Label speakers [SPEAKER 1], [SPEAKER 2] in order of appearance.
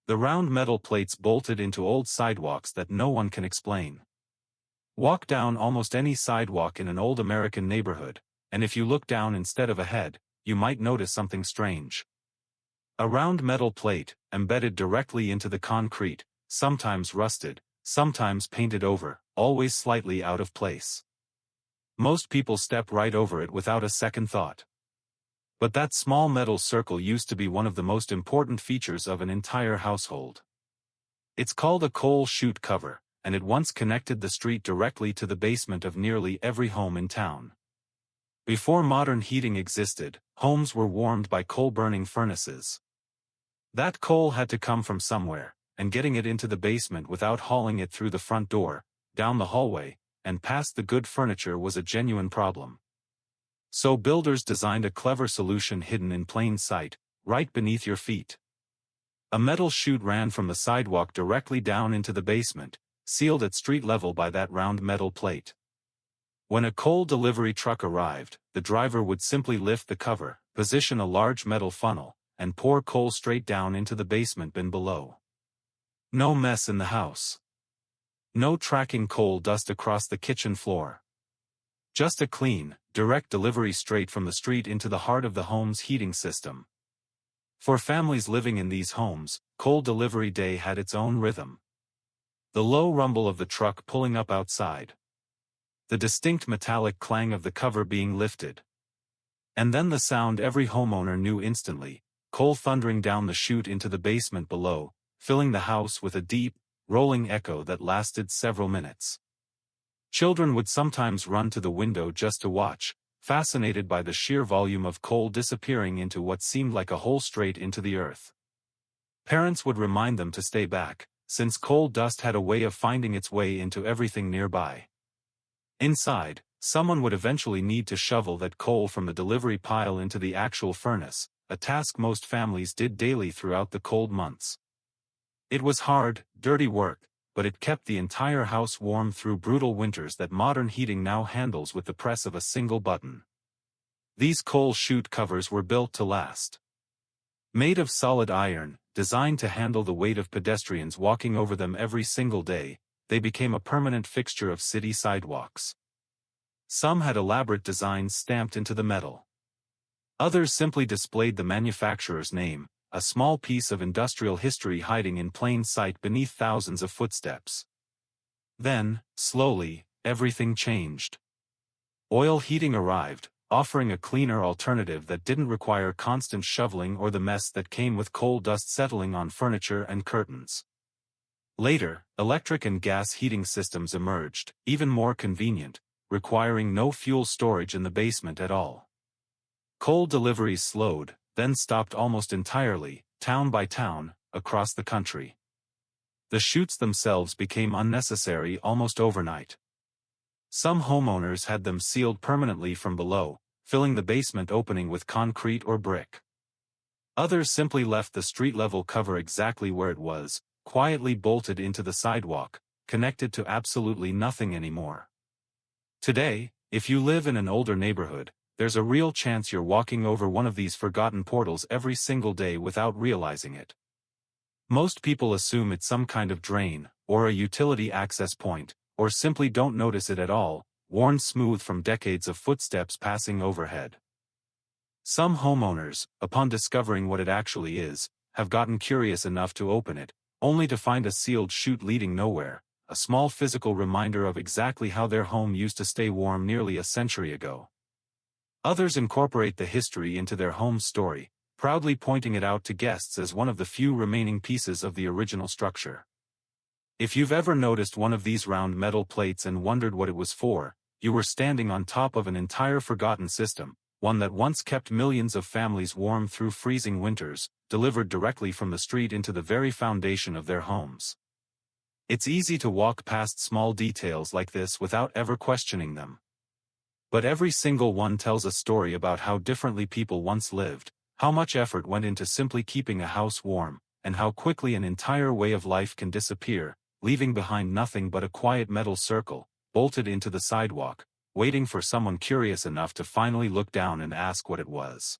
[SPEAKER 1] The round metal plates bolted into old sidewalks that no one can explain. Walk down almost any sidewalk in an old American neighborhood, and if you look down instead of ahead, you might notice something strange. A round metal plate, embedded directly into the concrete, sometimes rusted, sometimes painted over, always slightly out of place. Most people step right over it without a second thought. But that small metal circle used to be one of the most important features of an entire household. It's called a coal chute cover, and it once connected the street directly to the basement of nearly every home in town. Before modern heating existed, homes were warmed by coal-burning furnaces. That coal had to come from somewhere, and getting it into the basement without hauling it through the front door, down the hallway, and past the good furniture was a genuine problem. So builders designed a clever solution hidden in plain sight, right beneath your feet. A metal chute ran from the sidewalk directly down into the basement, sealed at street level by that round metal plate. When a coal delivery truck arrived, the driver would simply lift the cover, position a large metal funnel, and pour coal straight down into the basement bin below. No mess in the house. No tracking coal dust across the kitchen floor. Just a clean, direct delivery straight from the street into the heart of the home's heating system. For families living in these homes, coal delivery day had its own rhythm. The low rumble of the truck pulling up outside. The distinct metallic clang of the cover being lifted. And then the sound every homeowner knew instantly, coal thundering down the chute into the basement below, filling the house with a deep, rolling echo that lasted several minutes. Children would sometimes run to the window just to watch, fascinated by the sheer volume of coal disappearing into what seemed like a hole straight into the earth. Parents would remind them to stay back, since coal dust had a way of finding its way into everything nearby. Inside, someone would eventually need to shovel that coal from the delivery pile into the actual furnace, a task most families did daily throughout the cold months. It was hard, dirty work, but it kept the entire house warm through brutal winters that modern heating now handles with the press of a single button. These coal chute covers were built to last. Made of solid iron, designed to handle the weight of pedestrians walking over them every single day, they became a permanent fixture of city sidewalks. Some had elaborate designs stamped into the metal. Others simply displayed the manufacturer's name, a small piece of industrial history hiding in plain sight beneath thousands of footsteps. Then, slowly, everything changed. Oil heating arrived, offering a cleaner alternative that didn't require constant shoveling or the mess that came with coal dust settling on furniture and curtains. Later, electric and gas heating systems emerged, even more convenient, requiring no fuel storage in the basement at all. Coal deliveries slowed, then stopped almost entirely, town by town, across the country. The chutes themselves became unnecessary almost overnight. Some homeowners had them sealed permanently from below, filling the basement opening with concrete or brick. Others simply left the street-level cover exactly where it was, quietly bolted into the sidewalk, connected to absolutely nothing anymore. Today, if you live in an older neighborhood, there's a real chance you're walking over one of these forgotten portals every single day without realizing it. Most people assume it's some kind of drain, or a utility access point, or simply don't notice it at all, worn smooth from decades of footsteps passing overhead. Some homeowners, upon discovering what it actually is, have gotten curious enough to open it, only to find a sealed chute leading nowhere, a small physical reminder of exactly how their home used to stay warm nearly a century ago. Others incorporate the history into their home's story, proudly pointing it out to guests as one of the few remaining pieces of the original structure. If you've ever noticed one of these round metal plates and wondered what it was for, you were standing on top of an entire forgotten system, one that once kept millions of families warm through freezing winters, delivered directly from the street into the very foundation of their homes. It's easy to walk past small details like this without ever questioning them. But every single one tells a story about how differently people once lived, how much effort went into simply keeping a house warm, and how quickly an entire way of life can disappear, leaving behind nothing but a quiet metal circle, bolted into the sidewalk, waiting for someone curious enough to finally look down and ask what it was.